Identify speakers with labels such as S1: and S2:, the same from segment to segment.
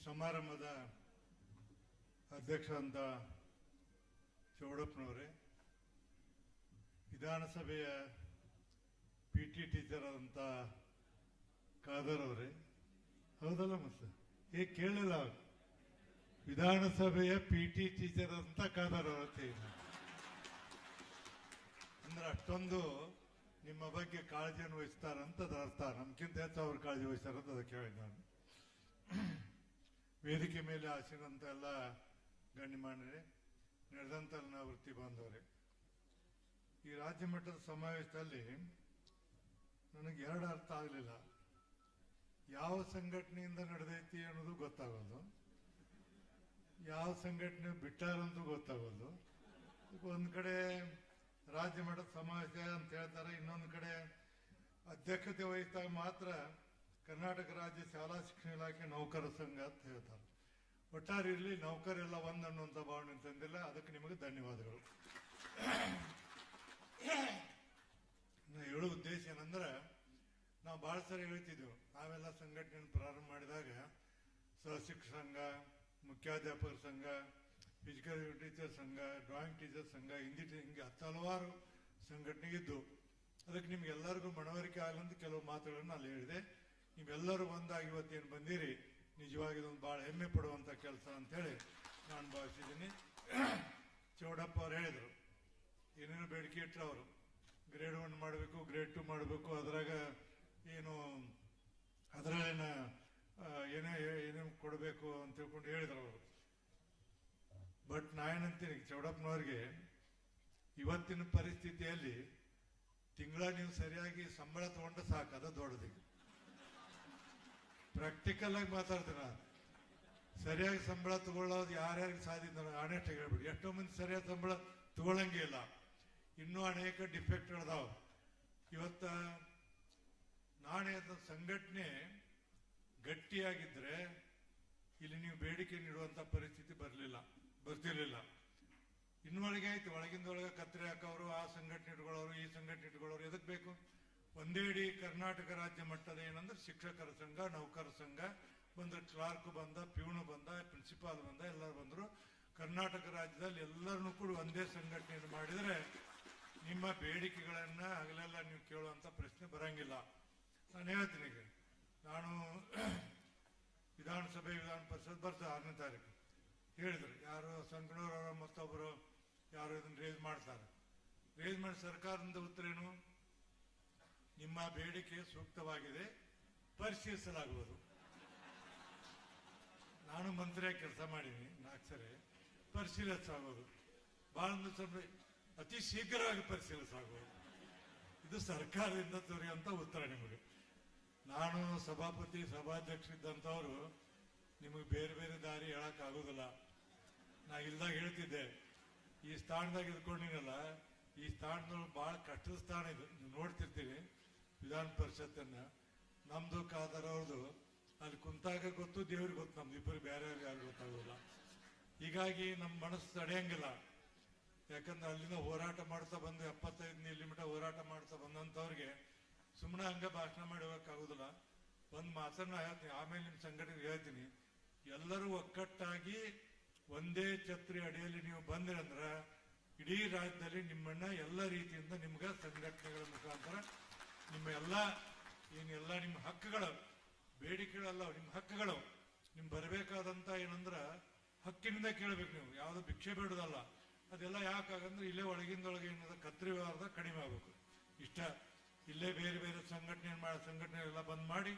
S1: ಸಮಾರಂಭದ ಅಧ್ಯಕ್ಷ ಅಂತ ಚೌಡಪ್ಪನವರೇ, ವಿಧಾನಸಭೆಯ PT ಟೀಚರ್ ಅಂತ ಖಾದರ್ ಅವರೇ, ಹೌದಲ್ಲ ಮತ್ತೆ ಕೇಳಲಿಲ್ಲ, ವಿಧಾನಸಭೆಯ PT ಟೀಚರ್ ಅಂತ ಖಾದರ್ ಅವರೇ ಅಂದ್ರೆ ಅಷ್ಟೊಂದು ನಿಮ್ಮ ಬಗ್ಗೆ ಕಾಳಜಿಯನ್ನು ವಹಿಸ್ತಾರಂತ ಅದರ ಅರ್ಥ. ನಮ್ಗಿಂತ ಹೆಚ್ಚು ಅವ್ರು ಕಾಳಜಿ ವಹಿಸ್ತಾರಂತ ಅದಕ್ಕೆ ಹೇಳಿ ನಾನು. ವೇದಿಕೆ ಮೇಲೆ ಆಸೀನಂತ ಎಲ್ಲ ಗಣ್ಯಮಾನ್ಯರೇ, ನಡೆದಂತ ನನ್ನ ವೃತ್ತಿ ಬಾಂಧವರೇ, ಈ ರಾಜ್ಯ ಮಟ್ಟದ ಸಮಾವೇಶದಲ್ಲಿ ನನಗೆ ಎರಡು ಅರ್ಥ ಆಗಲಿಲ್ಲ. ಯಾವ ಸಂಘಟನೆಯಿಂದ ನಡೆದೈತಿ ಅನ್ನೋದು ಗೊತ್ತಾಗೋದು, ಯಾವ ಸಂಘಟನೆ ಬಿಟ್ಟಾರಂತೂ ಗೊತ್ತಾಗೋದು. ಒಂದು ಕಡೆ ರಾಜ್ಯ ಮಟ್ಟದ ಸಮಾವೇಶ ಅಂತ ಹೇಳ್ತಾರೆ, ಇನ್ನೊಂದು ಕಡೆ ಅಧ್ಯಕ್ಷತೆ ವಹಿಸಿದಾಗ ಮಾತ್ರ ಕರ್ನಾಟಕ ರಾಜ್ಯ ಶಾಲಾ ಶಿಕ್ಷಣ ಇಲಾಖೆ ನೌಕರ ಸಂಘ ಅಂತ ಹೇಳ್ತಾರೆ. ಒಟ್ಟಾರೆ ಇರಲಿ, ನೌಕರೆಲ್ಲ ಒಂದ್ ಅನ್ನುವಂಥ ಭಾವನೆ ತಂದಿಲ್ಲ, ಅದಕ್ಕೆ ನಿಮಗೆ ಧನ್ಯವಾದಗಳು. ನಾ ಹೇಳೋ ಉದ್ದೇಶ ಏನಂದ್ರೆ, ನಾವು ಬಹಳ ಸರಿ ಹೇಳ್ತಿದ್ದೆವು, ನಾವೆಲ್ಲ ಸಂಘಟನೆಯನ್ನು ಪ್ರಾರಂಭ ಮಾಡಿದಾಗ ಸಹಶಿಕ್ಷಕ ಸಂಘ, ಮುಖ್ಯಾಧ್ಯಾಪಕರ ಸಂಘ, ಫಿಸಿಕಲ್ ಟೀಚರ್ ಸಂಘ, ಡ್ರಾಯಿಂಗ್ ಟೀಚರ್ ಸಂಘ, ಹಿಂಗೆ ಹಲವಾರು ಸಂಘಟನೆಗಿದ್ದು, ಅದಕ್ಕೆ ನಿಮ್ಗೆಲ್ಲರಿಗೂ ಮನವರಿಕೆ ಆಗಲಂತ ಕೆಲವು ಮಾತುಗಳನ್ನು ಅಲ್ಲಿ ಹೇಳಿದೆ. ನೀವೆಲ್ಲರೂ ಒಂದಾಗಿ ಇವತ್ತೇನು ಬಂದಿರಿ, ನಿಜವಾಗಿ ಇದೊಂದು ಭಾಳ ಹೆಮ್ಮೆ ಪಡುವಂಥ ಕೆಲಸ ಅಂತೇಳಿ ನಾನು ಭಾವಿಸಿದ್ದೀನಿ. ಚೌಡಪ್ಪ ಅವ್ರು ಹೇಳಿದರು, ಏನೇನು ಬೇಡಿಕೆ ಇಟ್ಟರು ಅವರು, ಗ್ರೇಡ್ 1 ಮಾಡಬೇಕು, ಗ್ರೇಡ್ 2 ಮಾಡಬೇಕು, ಅದ್ರಾಗ ಏನು ಅದರಲ್ಲೇನ ಏನೇನು ಕೊಡಬೇಕು ಅಂತ ತಿಳ್ಕೊಂಡು ಹೇಳಿದ್ರು ಅವರು. ಬಟ್ ನಾ ಏನಂತೀನಿ ಚೌಡಪ್ಪನವ್ರಿಗೆ, ಇವತ್ತಿನ ಪರಿಸ್ಥಿತಿಯಲ್ಲಿ ತಿಂಗಳ ನೀವು ಸರಿಯಾಗಿ ಸಂಬಳ ತಗೊಂಡ್ರೆ ಸಾಕು, ಅದು ದೊಡ್ಡದೀಗ. ಪ್ರಾಕ್ಟಿಕಲ್ ಆಗಿ ಮಾತಾಡ್ತೀನಿ ನಾನು. ಸರಿಯಾಗಿ ಸಂಬಳ ತಗೊಳ್ಳೋದು ಯಾರ್ಯಾರಿಗೆ ಸಾಧ್ಯ ನನಗೆ ಆನೆಸ್ಟ್ ಹೇಳ್ಬಿಡಿ. ಎಷ್ಟೋ ಮಂದಿ ಸರಿಯಾದ ಸಂಬಳ ತಗೊಳ್ಳಂಗೆ ಇಲ್ಲ, ಇನ್ನೂ ಅನೇಕ ಡಿಫೆಕ್ಟ್ಗಳಿದಾವ. ಇವತ್ತ ನಾಣ್ಯದ ಸಂಘಟನೆ ಗಟ್ಟಿಯಾಗಿದ್ರೆ ಇಲ್ಲಿ ನೀವು ಬೇಡಿಕೆ ನೀಡುವಂತ ಪರಿಸ್ಥಿತಿ ಬರ್ತಿರ್ಲಿಲ್ಲ. ಇನ್ನೊಳಗೆ ಆಯ್ತು, ಒಳಗಿಂದೊಳಗೆ ಕತ್ತರಿ ಹಾಕೋರು, ಆ ಸಂಘಟನೆ ಇಟ್ಕೊಳ್ಳೋರು, ಈ ಸಂಘಟನೆ ಇಟ್ಕೊಳ್ಳೋರು, ಎದಕ್ ಬೇಕು? ಒಂದೇ ಇಡೀ ಕರ್ನಾಟಕ ರಾಜ್ಯ ಮಟ್ಟದ ಏನಂದ್ರೆ ಶಿಕ್ಷಕರ ಸಂಘ, ನೌಕರ ಸಂಘ ಬಂದ್ರೆ, ಕ್ಲಾರ್ಕ್ ಬಂದ, ಪ್ಯೂನು ಬಂದ, ಪ್ರಿನ್ಸಿಪಾಲ್ ಬಂದ, ಎಲ್ಲರೂ ಬಂದ್ರು. ಕರ್ನಾಟಕ ರಾಜ್ಯದಲ್ಲಿ ಎಲ್ಲರನ್ನೂ ಕೂಡ ಒಂದೇ ಸಂಘಟನೆಯನ್ನು ಮಾಡಿದರೆ ನಿಮ್ಮ ಬೇಡಿಕೆಗಳನ್ನ ಹಗಲೆಲ್ಲ ನೀವು ಕೇಳುವಂತ ಪ್ರಶ್ನೆ ಬರಂಗಿಲ್ಲ. ನಾನು ಹೇಳ್ತೀನಿ, ಈಗ ನಾನು ವಿಧಾನಸಭೆ ವಿಧಾನ ಪರಿಷತ್ ಬರ್ತ 6ನೇ ತಾರೀಕು ಹೇಳಿದ್ರು, ಯಾರು ಸಂಕನೂರವರ ಮತ್ತೊಬ್ಬರು ಯಾರು ಇದನ್ನು ರೇಸ್ ಮಾಡ್ತಾರೆ. ರೇಸ್ ಮಾಡಿ ಸರ್ಕಾರದಿಂದ ಉತ್ತರ ಏನು? ನಿಮ್ಮ ಬೇಡಿಕೆ ಸೂಕ್ತವಾಗಿದೆ, ಪರಿಶೀಲಿಸಲಾಗುವುದು. ನಾನು ಮಂತ್ರಿಯಾಗಿ ಕೆಲಸ ಮಾಡೀನಿ 4 ಸರಿ. ಪರಿಶೀಲಿಸಲಾಗುವುದು, ಬಹಳ ಅತಿ ಶೀಘ್ರವಾಗಿ ಪರಿಶೀಲಿಸಲಾಗುವುದು. ಇದು ಸರ್ಕಾರದಿಂದ ದೊರೆಯುವಂತ ಉತ್ತರ ನಿಮಗೆ. ನಾನು ಸಭಾಪತಿ, ಸಭಾಧ್ಯಕ್ಷ ಇದ್ದಂಥವ್ರು ನಿಮಗೆ ಬೇರೆ ಬೇರೆ ದಾರಿ ಹೇಳಕ್ ಆಗೋದಿಲ್ಲ. ನಾ ಇಲ್ದಾಗ ಹೇಳ್ತಿದ್ದೆ, ಈ ಸ್ಥಾನದಾಗ ಇದ್ಕೊಂಡಿನಲ್ಲ, ಈ ಸ್ಥಾನದೊಳಗೆ ಬಹಳ ಕಷ್ಟದ ಸ್ಥಾನ ಇದು. ನೀವು ನೋಡ್ತಿರ್ತೀರಿ ವಿಧಾನ ಪರಿಷತ್ತನ್ನ, ನಮ್ದು ಖಾದರ್ ಅವ್ರದ್ದು ಅಲ್ಲಿ ಕುಂತಾಗ ಗೊತ್ತು, ದೇವ್ರಿಗೆ ಗೊತ್ತು, ನಮ್ದು ಇಬ್ಬರು ಬೇರೆ ಯಾರು ಗೊತ್ತಾಗೋದಿಲ್ಲ. ಹೀಗಾಗಿ ನಮ್ಮ ಮನಸ್ಸು ತಡೆಯಂಗಿಲ್ಲ. ಯಾಕಂದ್ರೆ ಅಲ್ಲಿಂದ ಹೋರಾಟ ಮಾಡ್ತಾ ಬಂದು 75 ಇಲ್ಲಿ ಮಟ್ಟ ಹೋರಾಟ ಮಾಡ್ತಾ ಬಂದಂಥವ್ರಿಗೆ ಸುಮ್ಮನೆ ಹಂಗ ಭಾಷಣ ಮಾಡಿ ಹೋಗಕ್ಕಾಗೋದಿಲ್ಲ. ಒಂದು ಮಾತನ್ನ ಹೇಳ್ತೀನಿ, ಆಮೇಲೆ ನಿಮ್ಮ ಸಂಘಟನೆಗೆ ಹೇಳ್ತೀನಿ. ಎಲ್ಲರೂ ಒಕ್ಕಟ್ಟಾಗಿ ಒಂದೇ ಛತ್ರಿ ಅಡಿಯಲ್ಲಿ ನೀವು ಬಂದ್ರಂದ್ರ ಇಡೀ ರಾಜ್ಯದಲ್ಲಿ ನಿಮ್ಮನ್ನ ಎಲ್ಲ ರೀತಿಯಿಂದ ನಿಮ್ಗ ಸಂಘಟನೆಗಳ ಮುಖಾಂತರ ನಿಮ್ಮ ಏನೆಲ್ಲ ನಿಮ್ಮ ಹಕ್ಕುಗಳು, ಬೇಡಿಕೆಗಳಲ್ಲ, ನಿಮ್ಮ ಹಕ್ಕುಗಳು ನಿಮ್ ಬರಬೇಕಾದಂತ ಏನಂದ್ರ ಹಕ್ಕಿನಿಂದ ಕೇಳಬೇಕು ನೀವು, ಯಾವ್ದು ಭಿಕ್ಷೆ ಬೇಡುದಲ್ಲ. ಅದೆಲ್ಲ ಯಾಕಾಗಂದ್ರೆ ಇಲ್ಲೇ ಒಳಗಿಂದೊಳಗೆ ಏನದ ಕತ್ರಿ ವ್ಯವಹಾರದ ಕಡಿಮೆ ಆಗ್ಬೇಕು. ಇಷ್ಟ ಇಲ್ಲೇ ಬೇರೆ ಬೇರೆ ಸಂಘಟನೆ ಎಲ್ಲ ಬಂದ್ ಮಾಡಿ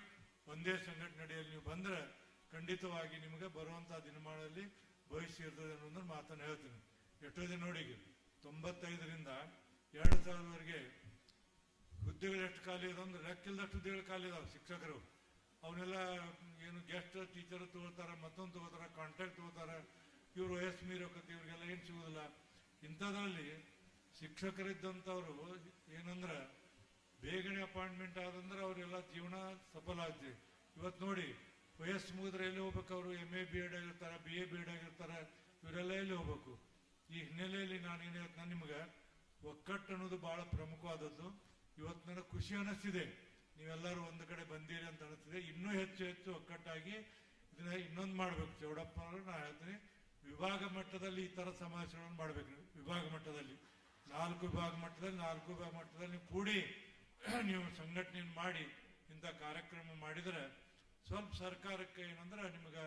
S1: ಒಂದೇ ಸಂಘಟನೆ ಅಡಿಯಲ್ಲಿ ನೀವು ಬಂದ್ರೆ ಖಂಡಿತವಾಗಿ ನಿಮಗೆ ಬರುವಂತಹ ದಿನಮಾನದಲ್ಲಿ ಭವಿಷ್ಯ ಇರ್ತದೆ ಅನ್ನೋದ್ರ ಮಾತನ್ನು ಹೇಳ್ತೀನಿ. ಎಷ್ಟೋ ದಿನ ನೋಡಿ, 95ರಿಂದ 2000ವರೆಗೆ ಹುದ್ದೆಗಳು ಎಷ್ಟು ಖಾಲಿ ಇದಾವೆ ಅಂದ್ರೆ ಲೆಕ್ಕಿಲ್ಲದಷ್ಟು ಹುದ್ದೆಗಳು ಖಾಲಿ ಇದಾವೆ. ಶಿಕ್ಷಕರು ಅವನ್ನೆಲ್ಲ ಏನು ಗೆಸ್ಟ್ ಟೀಚರ್ ತಗೋತಾರ, ಮತ್ತೊಂದು ತಗೋತಾರ, ಕಾಂಟ್ರಾಕ್ಟ್ ತಗೋತಾರ. ಇವರು ವಯಸ್ಸು ಮೀರೋಕತಿ, ಇವ್ರಿಗೆಲ್ಲ ಏನು ಸಿಗುದಿಲ್ಲ. ಇಂಥದ್ರಲ್ಲಿ ಶಿಕ್ಷಕರಿದ್ದಂಥವ್ರು ಏನಂದ್ರ ಬೇಗನೆ ಅಪಾಯಿಂಟ್ಮೆಂಟ್ ಆದಂದ್ರೆ ಅವರೆಲ್ಲ ಜೀವನ ಸಫಲ ಆಗ್ತದೆ. ಇವತ್ತು ನೋಡಿ, ವಯಸ್ಸು ಮುಗಿದ್ರೆ ಎಲ್ಲಿ ಹೋಗ್ಬೇಕು? ಅವರು MA B.Ed ಆಗಿರ್ತಾರೆ, BA B.Ed ಆಗಿರ್ತಾರೆ, ಇವರೆಲ್ಲ ಎಲ್ಲಿ ಹೋಗ್ಬೇಕು? ಈ ಹಿನ್ನೆಲೆಯಲ್ಲಿ ನಾನೇನು ಹೇಳ್ತೀನಿ, ನಿಮ್ಗೆ ಒಕ್ಕಟ್ಟು ಅನ್ನೋದು ಬಹಳ ಪ್ರಮುಖವಾದದ್ದು. ಇವತ್ತು ನನಗೆ ಖುಷಿ ಅನ್ನಿಸ್ತಿದೆ, ನೀವೆಲ್ಲರೂ ಒಂದು ಕಡೆ ಬಂದಿರಿ ಅಂತ ಅನಿಸ್ತಿದೆ. ಇನ್ನೂ ಹೆಚ್ಚು ಹೆಚ್ಚು ಒಕ್ಕಟ್ಟಾಗಿ ಇದನ್ನ ಇನ್ನೊಂದು ಮಾಡ್ಬೇಕು ಚೌಡಪ್ಪ ಅವರು, ನಾ ಹೇಳ್ತೀನಿ, ವಿಭಾಗ ಮಟ್ಟದಲ್ಲಿ ಈ ತರ ಸಮಾವೇಶಗಳನ್ನು ಮಾಡ್ಬೇಕು ನೀವು. ವಿಭಾಗ ಮಟ್ಟದಲ್ಲಿ 4 ವಿಭಾಗ ಮಟ್ಟದಲ್ಲಿ 4 ವಿಭಾಗ ಮಟ್ಟದಲ್ಲಿ ನೀವು ಕೂಡಿ ನೀವು ಸಂಘಟನೆಯನ್ನು ಮಾಡಿ ಇಂಥ ಕಾರ್ಯಕ್ರಮ ಮಾಡಿದ್ರೆ ಸ್ವಲ್ಪ ಸರ್ಕಾರಕ್ಕೆ ಏನಂದ್ರೆ ನಿಮ್ಗೆ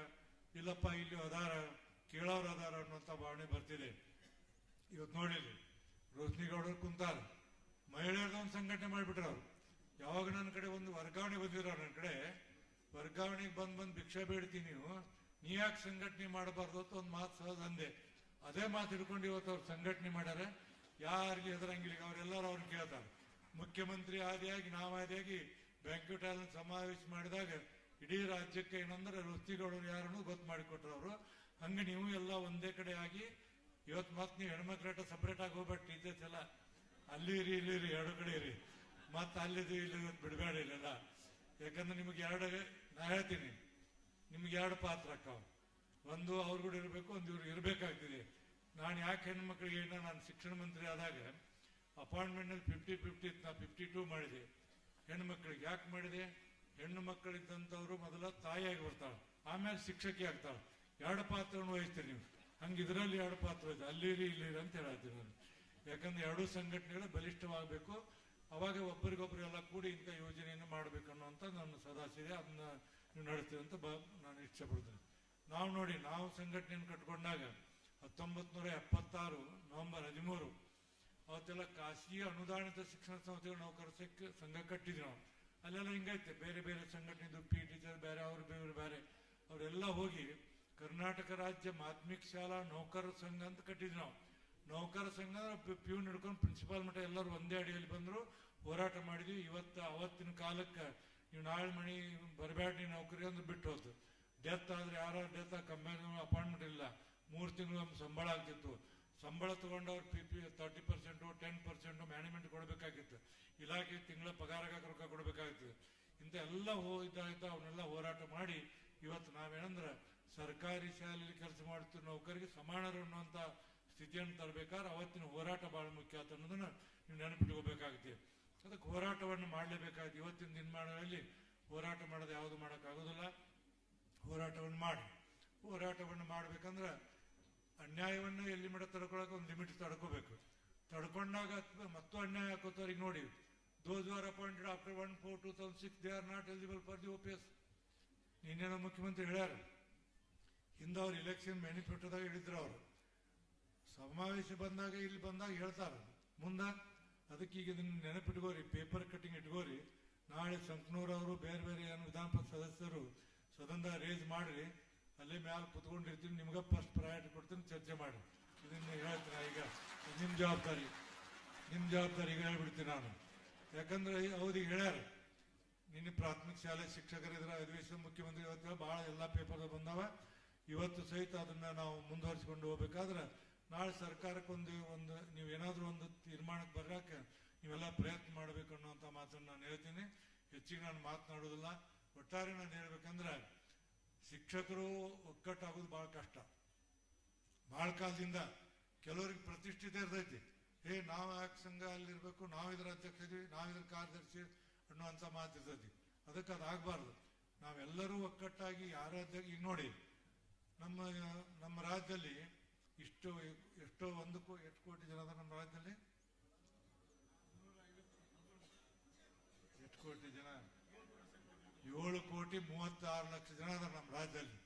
S1: ಇಲ್ಲಪ್ಪ ಇಲ್ಲಿ ಅದಾರ ಕೇಳೋರು ಅದಾರ ಅನ್ನುವಂಥ ಭಾವನೆ ಬರ್ತಿದೆ. ಇವತ್ತು ನೋಡಿಲ್ಲ ರೋಶ್ನಿಗೌಡರು ಕುಂತಾರ, ಮಹಿಳೆಯರ್ದು ಒಂದು ಸಂಘಟನೆ ಮಾಡಿಬಿಟ್ರು ಅವ್ರು. ಯಾವಾಗ ನನ್ನ ಕಡೆ ಒಂದು ವರ್ಗಾವಣೆ ಬಂದಿರೋ ನನ್ನ ಕಡೆ ವರ್ಗಾವಣೆಗೆ ಬಂದು ಭಿಕ್ಷೆ ಬೇಡ್ತೀನಿ, ನೀ ಯಾಕೆ ಸಂಘಟನೆ ಮಾಡಬಾರ್ದು ಅಂತ ಒಂದು ಮಾತು ಸಹಜ ಅಂದೆ. ಅದೇ ಮಾತು ಹಿಡ್ಕೊಂಡು ಇವತ್ತು ಅವ್ರು ಸಂಘಟನೆ ಮಾಡ್ಯಾರ. ಯಾರಿಗೆ ಹೆದರಂಗಿಲ್ಲ, ಅವರೆಲ್ಲರೂ ಅವ್ರನ್ನ ಕೇಳ್ತಾರೆ. ಮುಖ್ಯಮಂತ್ರಿ ಆದಿಯಾಗಿ ನಾವಾದಿಯಾಗಿ ಬ್ಯಾಂಕ್ವೆಟ್ ಹಾಲ್ ಸಮಾವೇಶ ಮಾಡಿದಾಗ ಇಡೀ ರಾಜ್ಯಕ್ಕೆ ಏನಂದ್ರೆ ರೋಶ್ನಿಗೌಡರು ಯಾರನ್ನು ಗೊತ್ತು ಮಾಡಿಕೊಟ್ರು ಅವರು. ಹಂಗೆ ನೀವು ಎಲ್ಲ ಒಂದೇ ಕಡೆ ಆಗಿ ಇವತ್ತು ಮತ್ತೆ ನೀವು ಹೆಣ್ಮಕ್ಳಾಟ ಸಪ್ರೇಟ್ ಆಗಿ ಹೋಗ್ಬೇಡ, ಟೀಚರ್ಸ್ ಎಲ್ಲ ಅಲ್ಲಿ ಇರಿ ಇಲ್ಲಿ ಇರಿ, ಎರಡು ಕಡೆ ಇರಿ, ಮತ್ತೆ ಅಲ್ಲಿದ್ದು ಇಲ್ಲಿ ಬಿಡಬೇಡ ಇಲ್ಲೆಲ್ಲ. ಯಾಕಂದ್ರೆ ನಿಮಗೆ ನಾ ಹೇಳ್ತೀನಿ, ನಿಮ್ಗೆ 2 ಪಾತ್ರ ಅಕ್ಕಾವ. ಒಂದು ಅವ್ರ ಕೂಡ ಇರಬೇಕು, ಒಂದು ಇವ್ರು ಇರಬೇಕಾಗ್ತದೆ. ನಾನು ಯಾಕೆ ಹೆಣ್ಮಕ್ಳಿಗೆ ನಾನು ಶಿಕ್ಷಣ ಮಂತ್ರಿ ಆದಾಗ ಅಪಾಯಿಂಟ್ಮೆಂಟ್ನಲ್ಲಿ 50-50 ನಾ 52 ಮಾಡಿದೆ. ಹೆಣ್ಮಕ್ಳಿಗೆ ಯಾಕೆ ಮಾಡಿದೆ? ಹೆಣ್ಣು ಮಕ್ಕಳಿದ್ದಂಥವ್ರು ಮೊದಲ ತಾಯಿಯಾಗಿ ಬರ್ತಾಳೆ, ಆಮೇಲೆ ಶಿಕ್ಷಕಿ ಆಗ್ತಾಳೆ. 2 ಪಾತ್ರವನ್ನು ವಹಿಸ್ತೀರಿ ನೀವು. ಹಂಗೆ ಇದರಲ್ಲಿ 2 ಪಾತ್ರ ಇದೆ, ಅಲ್ಲಿರಿ ಇಲ್ಲಿರಿ ಅಂತ ಹೇಳ್ತೀನಿ ನಾನು. ಯಾಕಂದ್ರೆ 2 ಸಂಘಟನೆಗಳು ಬಲಿಷ್ಠವಾಗಬೇಕು. ಅವಾಗ ಒಬ್ಬರಿಗೊಬ್ಬರು ಎಲ್ಲ ಕೂಡಿ ಇಂಥ ಯೋಜನೆಯನ್ನು ಮಾಡಬೇಕು ಅನ್ನೋಂಥ ನನ್ನ ಸದಾಸಿದೆ. ಅದನ್ನ ನೀವು ನಡೆಸ್ತೀವಿ ಅಂತ ನಾನು ಇಚ್ಛೆ ಪಡ್ತೇನೆ. ನಾವು ನೋಡಿ, ನಾವು ಸಂಘಟನೆಯನ್ನು ಕಟ್ಕೊಂಡಾಗ 1976 ನವೆಂಬರ್ 13 ಅವತ್ತೆಲ್ಲ ಖಾಸಗಿ ಅನುದಾನಿತ ಶಿಕ್ಷಣ ಸಂಸ್ಥೆಗಳು ನೌಕರ ಸಂಘ ಕಟ್ಟಿದ್ವಿ ನಾವು. ಅಲ್ಲೆಲ್ಲ ಹಿಂಗೈತೆ, ಬೇರೆ ಬೇರೆ ಸಂಘಟನೆದು ಪಿ ಟೀಚರ್ ಬೇರೆ, ಅವ್ರು ಬೇರೆ ಅವರೆಲ್ಲ ಹೋಗಿ ಕರ್ನಾಟಕ ರಾಜ್ಯ ಮಾಧ್ಯಮಿಕ ಶಾಲಾ ನೌಕರ ಸಂಘ ಅಂತ ಕಟ್ಟಿದ್ವಿ ನಾವು. ನೌಕರ ಸಂಘ ಪ್ಯೂನ್ ಹಿಡ್ಕೊಂಡು ಪ್ರಿನ್ಸಿಪಾಲ್ ಮಟ್ಟ ಎಲ್ಲರೂ ಒಂದೇ ಅಡಿಯಲ್ಲಿ ಬಂದರು, ಹೋರಾಟ ಮಾಡಿದ್ವಿ. ಅವತ್ತಿನ ಕಾಲಕ್ಕೆ ನೀವು ನಾಳೆ ಮಣಿ ಬರಬೇಡಿ ನೌಕರಿ ಅಂದ್ರೆ ಬಿಟ್ಟು ಹೋಯ್ತು. ಡೆತ್ ಆದ್ರೆ ಯಾರು ಡೆತ್ ಕಂಪನಿ ಅಪಾಯಿಂಟ್ಮೆಂಟ್ ಇಲ್ಲ, 3 ತಿಂಗಳು ಸಂಬಳ ಆಗ್ತಿತ್ತು. ಸಂಬಳ ತಗೊಂಡವ್ರು PP 30%, 10% ಮ್ಯಾನೇಜ್ಮೆಂಟ್ ಕೊಡಬೇಕಾಗಿತ್ತು. ಇಲಾಖೆ ತಿಂಗಳ ಪಗಾರಗ ರೊಕ್ಕ ಕೊಡಬೇಕಾಗಿತ್ತು. ಇಂಥ ಎಲ್ಲ ಇದಾಯ್ತು. ಅವನ್ನೆಲ್ಲ ಹೋರಾಟ ಮಾಡಿ ಇವತ್ತು ನಾವೇನಂದ್ರೆ ಸರ್ಕಾರಿ ಶಾಲೆಯಲ್ಲಿ ಕೆಲಸ ಮಾಡ್ತಿರೋ ನೌಕರಿಗೆ ಸಮಾನರು ಅನ್ನುವಂಥ ಸ್ಥಿತಿಯನ್ನು ತರಬೇಕಾದ್ರೆ ಅವತ್ತಿನ ಹೋರಾಟ ಬಹಳ ಮುಖ್ಯ ಆಯ್ತು ಅನ್ನೋದನ್ನ ನೀವು ನೆನಪಿಟ್ಕೋಬೇಕಾಗುತ್ತೆ. ಅದಕ್ಕೆ ಹೋರಾಟವನ್ನು ಮಾಡಲೇಬೇಕಾಗುತ್ತೆ. ಇವತ್ತಿನ ದಿನಮಾನಗಳಲ್ಲಿ ಹೋರಾಟ ಮಾಡೋದು ಯಾವುದು ಮಾಡೋಕ್ಕಾಗೋದಿಲ್ಲ. ಹೋರಾಟವನ್ನು ಮಾಡಿ, ಹೋರಾಟವನ್ನು ಮಾಡ್ಬೇಕಂದ್ರೆ ಅನ್ಯಾಯವನ್ನು ಎಲ್ಲಿ ಮಟ್ಟ ತಡ್ಕೊಳಕ್ಕೆ ಒಂದು ಲಿಮಿಟ್ ತಡ್ಕೋಬೇಕು. ತಡ್ಕೊಂಡಾಗ ಮತ್ತೂ ಅನ್ಯಾಯ ಹಾಕೋತವ್ರಿಗೆ ನೋಡಿ, those are appointed after 1/4/2006 they are not eligible for the OPS. ನಿನ್ನೇನೋ ಮುಖ್ಯಮಂತ್ರಿ ಹೇಳ್ಯಾರ, ಹಿಂದೆ ಅವ್ರು ಇಲೆಕ್ಷನ್ ಮ್ಯಾನಿಫೆಸ್ಟೋದಾಗ ಹೇಳಿದ್ರು. ಅವರು ಸಮಾವೇಶ ಬಂದಾಗ ಇಲ್ಲಿ ಬಂದಾಗ ಹೇಳ್ತಾರೆ ಮುಂದೆ. ಅದಕ್ಕೆ ಈಗ ಇದನ್ನ ನೆನಪಿಟ್ಕೋರಿ, ಪೇಪರ್ ಕಟ್ಟಿಂಗ್ ಇಟ್ಕೋರಿ. ನಾಳೆ ಸಂಕನೂರವರು ಬೇರೆ ಬೇರೆ ಏನು ವಿಧಾನ ಪರಿಷತ್ ಸದಸ್ಯರು ಸದನದಾಗ ರೇಸ್ ಮಾಡ್ರಿ, ಅಲ್ಲೇ ಮ್ಯಾಲೆ ಕುತ್ಕೊಂಡಿರ್ತೀನಿ, ನಿಮ್ಗೆ ಫಸ್ಟ್ ಪ್ರಯಾರಿಟಿ ಕೊಡ್ತೀನಿ, ಚರ್ಚೆ ಮಾಡಿ. ಇದನ್ನ ಹೇಳ್ತೀನಿ ಈಗ, ನಿಮ್ಮ ಜವಾಬ್ದಾರಿ ಈಗ ಹೇಳ್ಬಿಡ್ತೀನಿ ನಾನು. ಯಾಕಂದ್ರೆ ಅವ್ರಿಗೆ ಹೇಳ್ಯಾರ, ನಿನ್ನೆ ಪ್ರಾಥಮಿಕ ಶಾಲೆ ಶಿಕ್ಷಕರಿದ್ರ ಅಧಿವೇಶನ ಮುಖ್ಯಮಂತ್ರಿ ಇವತ್ತು ಭಾಳ ಎಲ್ಲ ಪೇಪರ್ ಬಂದವ. ಇವತ್ತು ಸಹಿತ ಅದನ್ನ ನಾವು ಮುಂದುವರಿಸಿಕೊಂಡು ಹೋಗ್ಬೇಕಾದ್ರೆ ನಾಳೆ ಸರ್ಕಾರಕ್ಕೆ ಒಂದು ನೀವೇನಾದ್ರೂ ಒಂದು ತೀರ್ಮಾನಕ್ಕೆ ಬರೋಕೆ ನೀವೆಲ್ಲ ಪ್ರಯತ್ನ ಮಾಡಬೇಕು ಅನ್ನುವಂಥ ಮಾತನ್ನು ನಾನು ಹೇಳ್ತೀನಿ. ಹೆಚ್ಚಿಗೆ ನಾನು ಮಾತನಾಡೋದಿಲ್ಲ. ಒಟ್ಟಾರೆ ನಾನು ಹೇಳ್ಬೇಕಂದ್ರೆ ಶಿಕ್ಷಕರು ಒಕ್ಕಟ್ಟಾಗೋದು ಭಾಳ ಕಷ್ಟ. ಭಾಳ ಕಾಲದಿಂದ ಕೆಲವರಿಗೆ ಪ್ರತಿಷ್ಠಿತ ಇರ್ತೈತಿ, ನಾವು ಯಾಕೆ ಸಂಘ ಅಲ್ಲಿರ್ಬೇಕು, ನಾವು ಇದ್ರ ಅಧ್ಯಕ್ಷ ಇದೀವಿ, ನಾವು ಇದ್ರ ಕಾರ್ಯದರ್ಶಿ ಅನ್ನುವಂಥ ಮಾತು ಇರ್ತೈತಿ. ಅದಕ್ಕೆ ಅದಾಗಬಾರ್ದು. ನಾವೆಲ್ಲರೂ ಒಕ್ಕಟ್ಟಾಗಿ ಯಾರಾದ್ಯ ಈಗ ನೋಡಿ, ನಮ್ಮ ರಾಜ್ಯದಲ್ಲಿ ಎಷ್ಟೋ 1 ಕೋಟಿ ಜನ ಅದ ನಮ್ಮ ರಾಜ್ಯದಲ್ಲಿ. ಎಷ್ಟು ಕೋಟಿ ಜನ? 7,36,00,000 ಜನ ಅದ ನಮ್ಮ ರಾಜ್ಯದಲ್ಲಿ.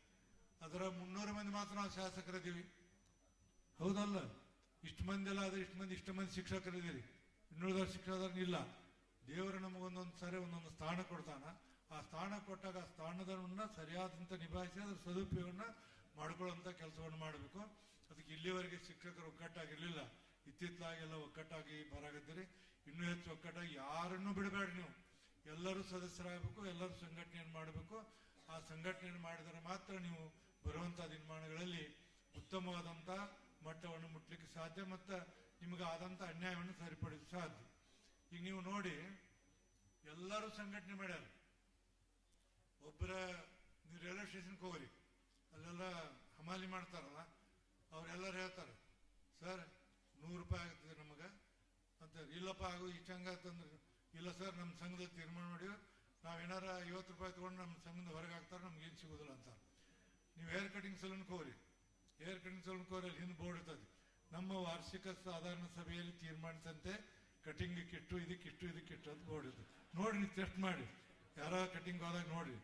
S1: ಅದರ 300 ಮಂದಿ ಮಾತ್ರ ನಾವು ಶಾಸಕರಿದ್ದೀವಿ, ಹೌದಲ್ಲ? ಇಷ್ಟು ಮಂದಿ ಎಲ್ಲ ಆದ್ರೆ ಇಷ್ಟು ಮಂದಿ ಶಿಕ್ಷಕರಿದ್ದೀರಿ, ಇನ್ನುಳಿದ ಶಿಕ್ಷಕರು ಇಲ್ಲ. ದೇವರು ನಮಗೊಂದೊಂದು ಸಾರಿ ಒಂದೊಂದು ಸ್ಥಾನ ಕೊಡ್ತಾನ. ಆ ಸ್ಥಾನ ಕೊಟ್ಟಾಗ ಆ ಸ್ಥಾನದನ್ನ ಸರಿಯಾದಂತ ನಿಭಾಯಿಸಿ ಅದ್ರ ಸದುಪಯೋಗನ ಮಾಡ್ಕೊಳ್ಳುವಂತ ಕೆಲಸವನ್ನು ಮಾಡಬೇಕು. ಅದಕ್ಕೆ ಇಲ್ಲಿವರೆಗೆ ಶಿಕ್ಷಕರು ಒಕ್ಕಟ್ಟಾಗಿರ್ಲಿಲ್ಲ, ಇತ್ತಿತ್ತಲಾಗೆಲ್ಲ ಒಕ್ಕಟ್ಟಾಗಿ ಬರಾಗತ್ತೀರಿ. ಇನ್ನೂ ಹೆಚ್ಚು ಒಕ್ಕಟ್ಟಾಗಿ ಯಾರನ್ನೂ ಬಿಡಬೇಡಿ. ನೀವು ಎಲ್ಲರೂ ಸದಸ್ಯರಾಗಬೇಕು, ಎಲ್ಲರೂ ಸಂಘಟನೆಯನ್ನು ಮಾಡಬೇಕು. ಆ ಸಂಘಟನೆಯನ್ನು ಮಾಡಿದರೆ ಮಾತ್ರ ನೀವು ಬರುವಂತಹ ದಿನಮಾನಗಳಲ್ಲಿ ಉತ್ತಮವಾದಂತ ಮಟ್ಟವನ್ನು ಮುಟ್ಲಿಕ್ಕೆ ಸಾಧ್ಯ, ಮತ್ತು ನಿಮಗೆ ಆದಂತ ಅನ್ಯಾಯವನ್ನು ಸರಿಪಡಿಸ ಸಾಧ್ಯ. ಈಗ ನೀವು ನೋಡಿ, ಎಲ್ಲರೂ ಸಂಘಟನೆ ಮಾಡ್ಯಾರ. ಒಬ್ಬರ ನೀವು ರೈಲ್ವೆ ಸ್ಟೇಷನ್ಗೆ ಹೋಗ್ರಿ, ಅಲ್ಲೆಲ್ಲ ಹಮಾಲಿ ಮಾಡ್ತಾರಲ್ಲ, ಅವರೆಲ್ಲರೂ ಹೇಳ್ತಾರೆ, ಸರ್ 100 ರೂಪಾಯಿ ಆಗ್ತದೆ ನಮಗೆ ಅಂತ. ಇಲ್ಲಪ್ಪ ಆಗು ಇಷ್ಟಂಗಂದ್ರೆ, ಇಲ್ಲ ಸರ್ ನಮ್ಮ ಸಂಘದ ತೀರ್ಮಾನ ನೋಡಿ, ನಾವೇನಾರ 50 ರೂಪಾಯಿ ತಗೊಂಡು ನಮ್ಮ ಸಂಘದ ಹೊರಗೆ ಹಾಕ್ತಾರೆ, ನಮ್ಗೇನು ಸಿಗೋದಿಲ್ಲ ಅಂತಾರೆ. ನೀವು ಹೇರ್ ಕಟಿಂಗ್ ಸಲೂನ್ಗೆ ಹೋಗ್ರಿ, ಹೇರ್ ಕಟಿಂಗ್ ಸಲೂನ್ಗೆ ಹೋಗ್ರಿ, ಅಲ್ಲಿ ಹಿಂದೆ ಬೋರ್ಡ್ ಇರ್ತದೆ, ನಮ್ಮ ವಾರ್ಷಿಕ ಸಾಧಾರಣ ಸಭೆಯಲ್ಲಿ ತೀರ್ಮಾನಿಸಂತೆ ಕಟಿಂಗ್ ಕಿಟ್ಟು ಇದಕ್ಕಿಟ್ಟು ಅಂತ ಬೋರ್ಡ್ ಇರ್ತದೆ. ನೋಡಿ ನೀವು ಟೆಸ್ಟ್ ಮಾಡಿ, ಯಾರ ಕಟಿಂಗ್ ಹೋದಾಗ ನೋಡ್ರಿ.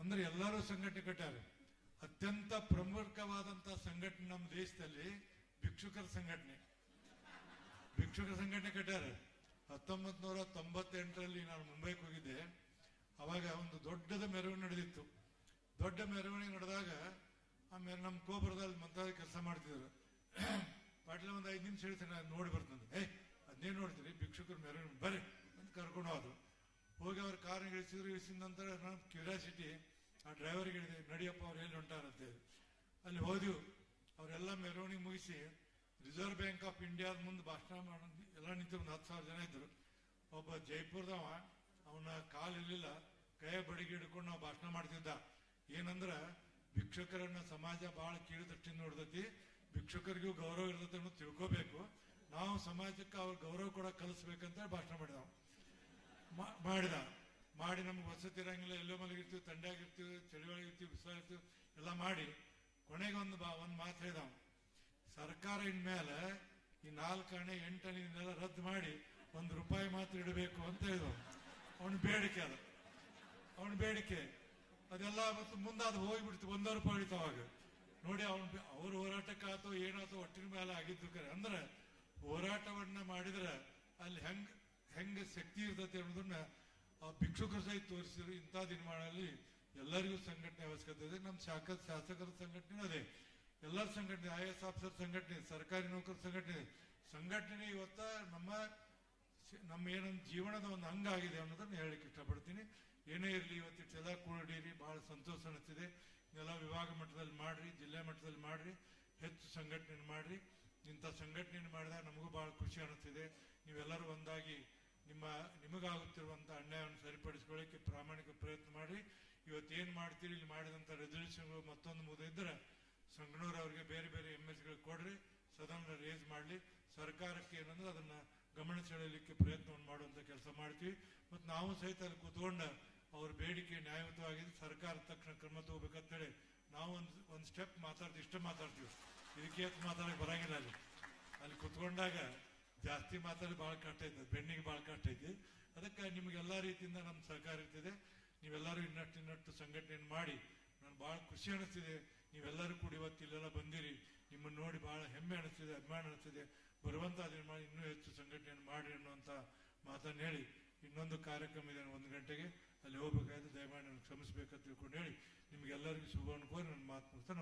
S1: ಅಂದ್ರೆ ಎಲ್ಲರೂ ಸಂಘಟನೆ ಕಟ್ಟಾರೆ. ಅತ್ಯಂತ ಪ್ರಮುಖವಾದಂತಹ ಸಂಘಟನೆ ನಮ್ಮ ದೇಶದಲ್ಲಿ ಭಿಕ್ಷುಕರ ಸಂಘಟನೆ ಕಟ್ಟಾರೆ. 1998ರಲ್ಲಿ ನಾನು ಮುಂಬೈಗೆ ಹೋಗಿದ್ದೆ. ಅವಾಗ ಒಂದು ದೊಡ್ಡದ ಮೆರವಣಿಗೆ ನಡೆದಿತ್ತು. ದೊಡ್ಡ ಮೆರವಣಿಗೆ ನಡೆದಾಗ ಆಮೇಲೆ ನಮ್ಮ ಕೋಪುರದಲ್ಲಿ ಮಂತ್ರಾಲಯ ಕೆಲಸ ಮಾಡ್ತಿದ್ರು. ಪಾಟೀಲ ಒಂದು 5 ನಿಮಿಷ ಹೇಳ್ತೀನಿ, ನಾನು ನೋಡಿ ಬರ್ತಂದೆ. ಅದೇನು ನೋಡ್ತೀರಿ, ಭಿಕ್ಷುಕರು ಮೆರವಣಿಗೆ ಬರ್ರಿ ಅಂತ ಕರ್ಕೊಂಡು ಹೋದ್ರು. ಹೋಗಿ ಅವ್ರ ಕಾರನ್ನ ಇಳಿಸಿದ ನಂತರ ನಾನು ಕ್ಯೂರಿಯಾಸಿಟಿ ಆ ಡ್ರೈವರ್ಗೆ ಹೇಳಿದೆ, ನಡಿಯಪ್ಪ ಅವ್ರು ಎಲ್ಲಿ ಹೊಂಟಾರಂತೇಳಿ. ಅಲ್ಲಿ ಹೋದೆವು. ಅವರೆಲ್ಲ ಮೆರವಣಿಗೆ ಮುಗಿಸಿ ರಿಸರ್ವ್ ಬ್ಯಾಂಕ್ ಆಫ್ ಇಂಡಿಯಾದ ಮುಂದೆ ಭಾಷಣ ಮಾಡೋದು ಎಲ್ಲ ನಿಂತಿರು. ಒಂದು 10,000 ಜನ ಇದ್ರು. ಒಬ್ಬ ಜೈಪುರದವ, ಅವನ ಕಾಲಿರ್ಲಿಲ್ಲ, ಕೈ ಬಡಿಗೆ ಹಿಡ್ಕೊಂಡು ನಾವು ಭಾಷಣ ಮಾಡ್ತಿದ್ದ. ಏನಂದ್ರ ಭಿಕ್ಷುಕರನ್ನ ಸಮಾಜ ಬಹಳ ಕೀಳು ದೃಷ್ಟಿಯಿಂದ ನೋಡ್ತೈತಿ, ಭಿಕ್ಷುಕರಿಗೂ ಗೌರವ ಇರ್ತೈತೆ ಅನ್ನೋದು ತಿಳ್ಕೋಬೇಕು, ನಾವು ಸಮಾಜಕ್ಕೆ ಅವ್ರ ಗೌರವ ಕೂಡ ಕಲಿಸ್ಬೇಕಂತ ಭಾಷಣ ಮಾಡಿ ನಮ್ಗೆ ವಸತಿ ಇರಂಗಿಲ್ಲ, ಎಲ್ಲೋ ಮಲಗಿರ್ತೀವಿ, ತಂಡ್ಯಾಗಿರ್ತೀವಿ, ಚಳಿವಳಿಗಿರ್ತೀವಿ, ಬಿಸಿಲ ಇರ್ತೀವಿ, ಎಲ್ಲ ಮಾಡಿ ಕೊನೆಗೆ ಒಂದು ಮಾತು ಹೇಳಿದ, ಸರ್ಕಾರ ಇನ್ಮೇಲೆ ಈ 4 ಆಣೆ 8 ಆಣೆ ಇದನ್ನೆಲ್ಲ ರದ್ದು ಮಾಡಿ ₹1 ಮಾತ್ರ ಇಡಬೇಕು ಅಂತ ಹೇಳಿದ. ಅವನ ಬೇಡಿಕೆ ಅದೆಲ್ಲ ಮತ್ತು ಮುಂದೆ ಅದು ಹೋಗ್ಬಿಡ್ತು. ₹1 ಹಿಡಿತು. ಅವಾಗ ನೋಡಿ ಅವ್ರ ಹೋರಾಟಕ್ಕಾತೋ ಏನಾತೋ ಒಟ್ಟಿನ ಮೇಲೆ ಆಗಿದ್ದು ಕರೆ. ಅಂದ್ರೆ ಹೋರಾಟವನ್ನ ಮಾಡಿದ್ರೆ ಅಲ್ಲಿ ಹೆಂಗ ಶಕ್ತಿ ಇರ್ತೈತಿ ಅನ್ನೋದನ್ನ ಆ ಭಿಕ್ಷುಕರ ಸಹಿತ ತೋರಿಸಿದ್ರು. ಇಂಥ ದಿನಮಾನದಲ್ಲಿ ಎಲ್ಲರಿಗೂ ಸಂಘಟನೆ ಅವಶ್ಯಕತೆ ಇದೆ. ನಮ್ಮ ಶಾಸಕರ ಸಂಘಟನೆ ಅದೇ, ಎಲ್ಲರ ಸಂಘಟನೆ, IAS ಆಫೀಸರ್ ಸಂಘಟನೆ, ಸರ್ಕಾರಿ ನೌಕರ ಸಂಘಟನೆ ಇವತ್ತ ನಮ್ಮ ಏನೊಂದು ಜೀವನದ ಒಂದು ಅಂಗ ಆಗಿದೆ ಅನ್ನೋದನ್ನ ಹೇಳಲಿಕ್ಕೆ ಇಷ್ಟಪಡ್ತೀನಿ. ಏನೇ ಇರಲಿ, ಇವತ್ತಿಟ್ಟೆಲ್ಲ ಕೂಡಿರಿ, ಬಹಳ ಸಂತೋಷ ಅನಿಸ್ತಿದೆ. ಎಲ್ಲ ವಿಭಾಗ ಮಟ್ಟದಲ್ಲಿ ಮಾಡ್ರಿ, ಜಿಲ್ಲೆ ಮಟ್ಟದಲ್ಲಿ ಮಾಡ್ರಿ, ಹೆಚ್ಚು ಸಂಘಟನೆ ಮಾಡ್ರಿ. ಇಂಥ ಸಂಘಟನೆ ಮಾಡಿದಾಗ ನಮಗೂ ಬಹಳ ಖುಷಿ ಅನಿಸ್ತಿದೆ. ನೀವೆಲ್ಲರೂ ಒಂದಾಗಿ ನಿಮಗಾಗುತ್ತಿರುವಂಥ ಅನ್ಯಾಯವನ್ನು ಸರಿಪಡಿಸ್ಕೊಳ್ಳಿಕ್ಕೆ ಪ್ರಾಮಾಣಿಕ ಪ್ರಯತ್ನ ಮಾಡಿ. ಇವತ್ತೇನು ಮಾಡ್ತೀರಿ, ಇಲ್ಲಿ ಮಾಡಿದಂಥ ರೆಸಲ್ಯೂಷನ್ಗಳು ಮತ್ತೊಂದು ಮುಗಿದ್ರೆ ಸಂಗನೂರು ಅವ್ರಿಗೆ ಬೇರೆ ಬೇರೆ MSಗಳು ಕೊಡ್ರಿ, ಸದನ ರೇಸ್ ಮಾಡಲಿ. ಸರ್ಕಾರಕ್ಕೆ ಏನಂದ್ರೆ ಅದನ್ನ ಗಮನ ಸೆಳೆಯಲಿಕ್ಕೆ ಪ್ರಯತ್ನವನ್ನು ಮಾಡುವಂತ ಕೆಲಸ ಮಾಡ್ತೀವಿ. ಮತ್ತು ನಾವು ಸಹಿತ ಅಲ್ಲಿ ಕೂತ್ಕೊಂಡು ಅವ್ರ ಬೇಡಿಕೆ ನ್ಯಾಯಯುತವಾಗಿದೆ, ಸರ್ಕಾರ ತಕ್ಷಣ ಕ್ರಮ ತಗೋಬೇಕಂತೇಳಿ ನಾವು ಒಂದು ಸ್ಟೆಪ್ ಮಾತಾಡ್ತೀವಿ. ಇದಕ್ಕೆ ಮಾತಾಡಕ್ಕೆ ಬರಂಗಿಲ್ಲ. ಅಲ್ಲಿ ಕುತ್ಕೊಂಡಾಗ ಜಾಸ್ತಿ ಮಾತಾಡಿ ಭಾಳ ಕಷ್ಟ ಐತೆ, ಬೆನ್ನಿಗೆ ಭಾಳ ಕಷ್ಟ ಐತಿ. ಅದಕ್ಕೆ ನಿಮ್ಗೆಲ್ಲ ರೀತಿಯಿಂದ ನಮ್ಮ ಸಹಕಾರ ಇರ್ತಿದೆ. ನೀವೆಲ್ಲರೂ ಇನ್ನಷ್ಟು ಸಂಘಟನೆ ಮಾಡಿ ನಾನು ಭಾಳ ಖುಷಿ ಅನಿಸ್ತಿದೆ. ನೀವೆಲ್ಲರೂ ಕೂಡ ಇವತ್ತು ಇಲ್ಲೆಲ್ಲ ಬಂದಿರಿ, ನಿಮ್ಮನ್ನು ನೋಡಿ ಬಹಳ ಹೆಮ್ಮೆ ಅನಿಸ್ತಿದೆ, ಅಭಿಮಾನ ಅನಿಸ್ತಿದೆ. ಬರುವಂತ ದಿನ ಮಾಡಿ ಇನ್ನೂ ಹೆಚ್ಚು ಸಂಘಟನೆಯನ್ನು ಮಾಡಿ ಅನ್ನುವಂಥ ಮಾತನ್ನು ಹೇಳಿ, ಇನ್ನೊಂದು ಕಾರ್ಯಕ್ರಮ ಇದೆ 1 ಗಂಟೆಗೆ, ಅಲ್ಲಿ ಹೋಗ್ಬೇಕಾದ್ರೆ ದಯಮಾಡಿ ನನಗೆ ಕ್ಷಮಿಸ್ಬೇಕಂತ ತಿಳ್ಕೊಂಡು ಹೇಳಿ ನಿಮ್ಗೆಲ್ಲರಿಗೂ ಶುಭವನ್ನು ಕೋರಿ ನನ್ನ ಮಾತು ಮುಗಿಸ್ತಾ